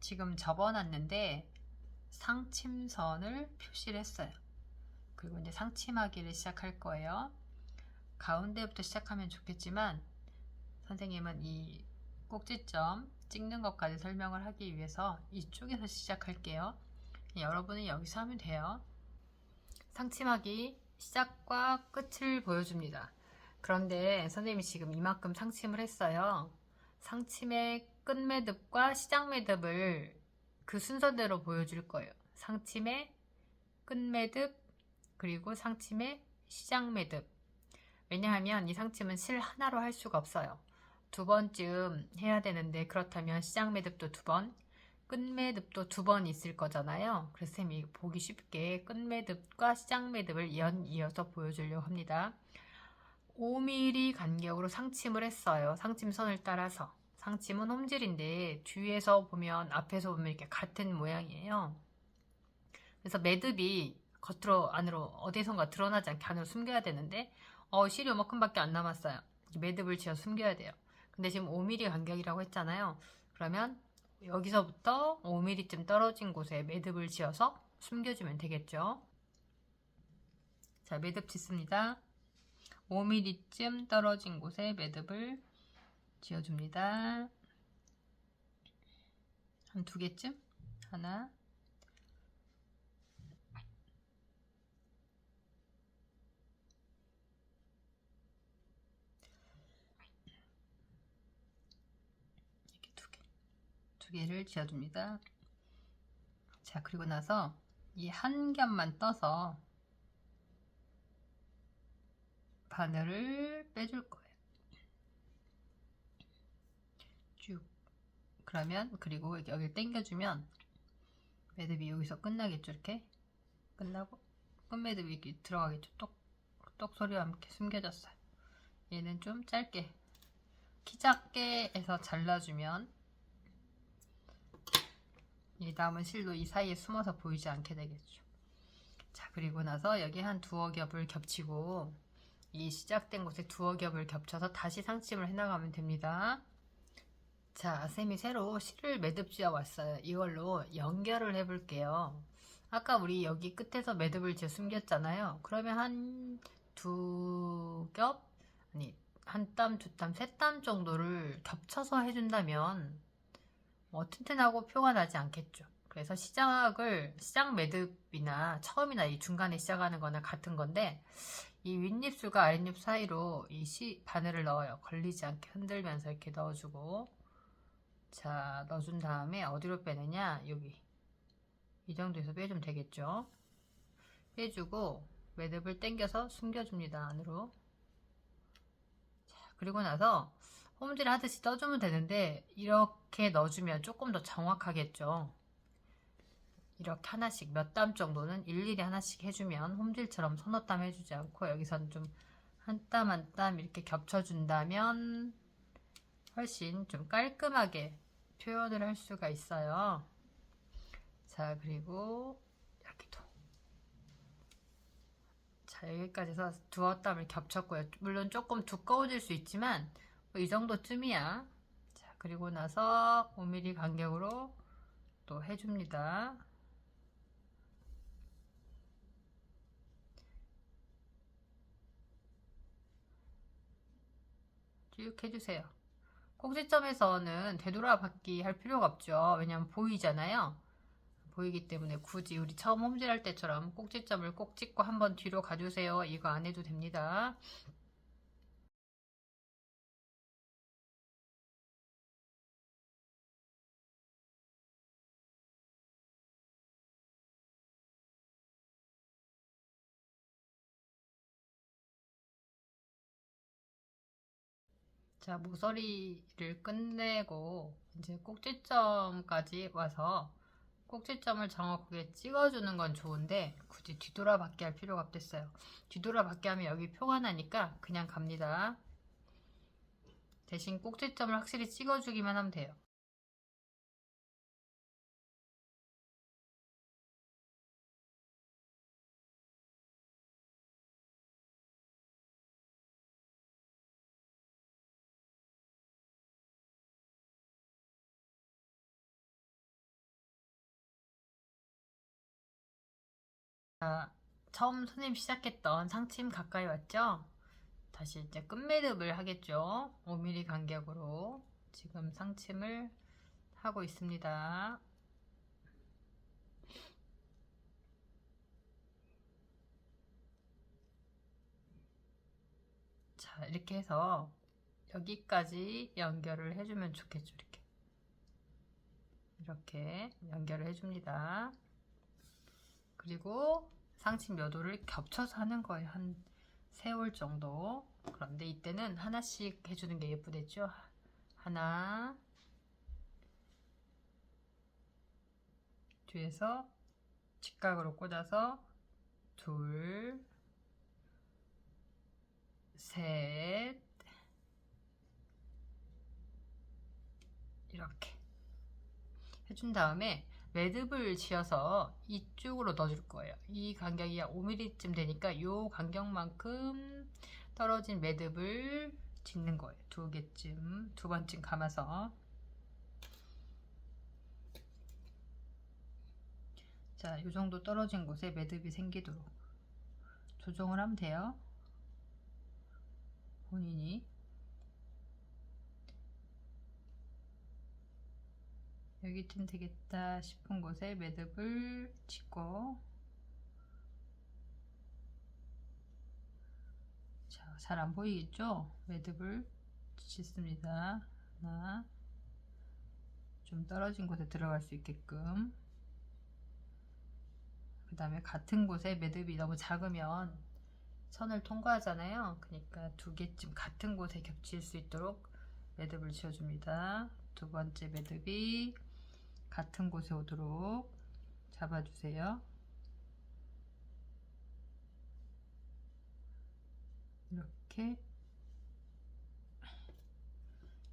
지금 접어놨는데 상침선을 표시를 했어요. 그리고 이제 상침하기를 시작할 거예요. 가운데부터 시작하면 좋겠지만 선생님은 이 꼭지점 찍는 것까지 설명을 하기 위해서 이쪽에서 시작할게요. 여러분은 여기서 하면 돼요. 상침하기 시작과 끝을 보여줍니다. 그런데 선생님이 지금 이만큼 상침을 했어요. 상침의 끝 매듭과 시작 매듭을 그 순서대로 보여줄 거예요. 상침의 끝 매듭 그리고 상침의 시작 매듭. 왜냐하면 이 상침은 실 하나로 할 수가 없어요. 두 번쯤 해야 되는데 그렇다면 시작 매듭도 두 번, 끝 매듭도 두 번 있을 거잖아요. 그래서 쌤이 보기 쉽게 끝 매듭과 시작 매듭을 이어서 보여주려고 합니다. 5mm 간격으로 상침을 했어요. 상침선을 따라서. 상침은 홈질인데 뒤에서 보면 앞에서 보면 이렇게 같은 모양이에요. 그래서 매듭이 겉으로 안으로 어디선가 드러나지 않게 안으로 숨겨야 되는데 실이 요만큼밖에 안 남았어요. 매듭을 지어 숨겨야 돼요. 근데 지금 5mm 간격이라고 했잖아요. 그러면 여기서부터 5mm쯤 떨어진 곳에 매듭을 지어서 숨겨주면 되겠죠. 자, 매듭 짓습니다. 5mm쯤 떨어진 곳에 매듭을 지어줍니다. 한 두 개쯤? 하나, 이렇게 두 개를 지어줍니다. 자, 그리고 나서 이 한 겹만 떠서 바늘을 빼줄 거예요. 쭉. 그러면 그리고 여기를 당겨주면 매듭이 여기서 끝나겠죠. 이렇게 끝나고 끝매듭이 이렇게 들어가겠죠. 똑똑 소리와 함께 숨겨졌어요. 얘는 좀 짧게 키 작게 해서 잘라주면 이 남은 실도 이 사이에 숨어서 보이지 않게 되겠죠. 자, 그리고 나서 여기 한 두어 겹을 겹치고 이 시작된 곳에 두어 겹을 겹쳐서 다시 상침을 해나가면 됩니다. 자, 쌤이 새로 실을 매듭 지어 왔어요. 이걸로 연결을 해볼게요. 아까 우리 여기 끝에서 매듭을 지어 숨겼잖아요. 그러면 한 두 겹? 아니, 한 땀, 두 땀, 세 땀 정도를 겹쳐서 해준다면 튼튼하고 표가 나지 않겠죠. 그래서 시작 매듭이나 처음이나 이 중간에 시작하는 거나 같은 건데 이 윗입술과 아랫입 사이로 이 바늘을 넣어요. 걸리지 않게 흔들면서 이렇게 넣어주고 자, 넣어준 다음에 어디로 빼느냐? 여기 이 정도에서 빼주면 되겠죠. 빼주고 매듭을 당겨서 숨겨줍니다. 안으로. 자, 그리고 나서 홈질 하듯이 떠주면 되는데 이렇게 넣어주면 조금 더 정확하겠죠. 이렇게 하나씩 몇 땀 정도는 일일이 하나씩 해주면 홈질처럼 서너 땀 해주지 않고 여기서는 좀 한 땀 한 땀 이렇게 겹쳐준다면 훨씬 좀 깔끔하게 표현을 할 수가 있어요. 자, 그리고 여기도 자, 여기까지 해서 두어 땀을 겹쳤고요. 물론 조금 두꺼워질 수 있지만 뭐이 정도쯤이야. 자, 그리고 나서 5mm 간격으로 또 해줍니다. 쭉 해주세요. 꼭지점에서는 되돌아받기 할 필요가 없죠. 왜냐면 보이잖아요. 보이기 때문에 굳이 우리 처음 홈질할 때처럼 꼭지점을 꼭 찍고 한번 뒤로 가주세요. 이거 안 해도 됩니다. 자, 모서리를 끝내고 이제 꼭지점까지 와서 꼭지점을 정확하게 찍어주는 건 좋은데 굳이 뒤돌아받기 할 필요가 없겠어요. 뒤돌아받기 하면 여기 표가 나니까 그냥 갑니다. 대신 꼭지점을 확실히 찍어주기만 하면 돼요. 자, 처음 선생님 시작했던 상침 가까이 왔죠? 다시 이제 끝매듭을 하겠죠? 5mm 간격으로 지금 상침을 하고 있습니다. 자, 이렇게 해서 여기까지 연결을 해주면 좋겠죠. 이렇게 연결을 해줍니다. 그리고 상침 몇 호를 겹쳐서 하는 거예요. 한 3올 정도. 그런데 이때는 하나씩 해주는 게 예쁘겠죠. 하나, 뒤에서 직각으로 꽂아서 둘, 셋, 이렇게 해준 다음에 매듭을 지어서 이쪽으로 넣어줄 거예요. 이 간격이 5mm쯤 되니까 이 간격만큼 떨어진 매듭을 짓는 거예요. 2개쯤, 2번쯤 감아서. 자, 이 정도 떨어진 곳에 매듭이 생기도록 조정을 하면 돼요. 본인이. 여기쯤 되겠다 싶은 곳에 매듭을 짓고, 자, 잘 안 보이겠죠? 매듭을 짓습니다. 하나, 좀 떨어진 곳에 들어갈 수 있게끔. 그 다음에 같은 곳에 매듭이 너무 작으면 선을 통과하잖아요. 그러니까 2개쯤 같은 곳에 겹칠 수 있도록 매듭을 지어줍니다. 2번째 매듭이 같은 곳에 오도록 잡아주세요. 이렇게.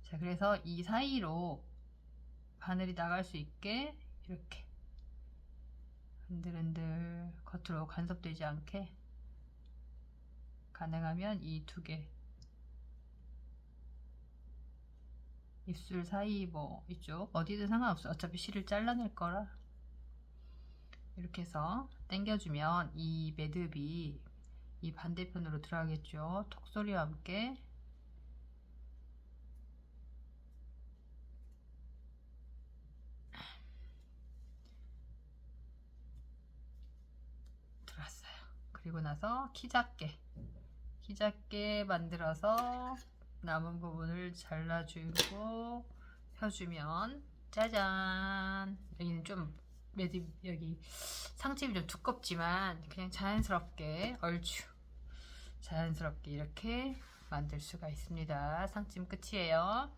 자, 그래서 이 사이로 바늘이 나갈 수 있게 이렇게 흔들흔들 겉으로 간섭되지 않게 가능하면 이 2개 입술 사이 뭐 이쪽 어디든 상관없어. 어차피 실을 잘라낼 거라. 이렇게 해서 당겨주면 이 매듭이 이 반대편으로 들어가겠죠. 톡소리와 함께. 들어왔어요. 그리고 나서 키 작게 만들어서 남은 부분을 잘라주고 펴주면 짜잔. 여기는 좀 매듭, 여기 상집이 좀 두껍지만 그냥 자연스럽게 얼추 자연스럽게 이렇게 만들 수가 있습니다. 상침 끝이에요.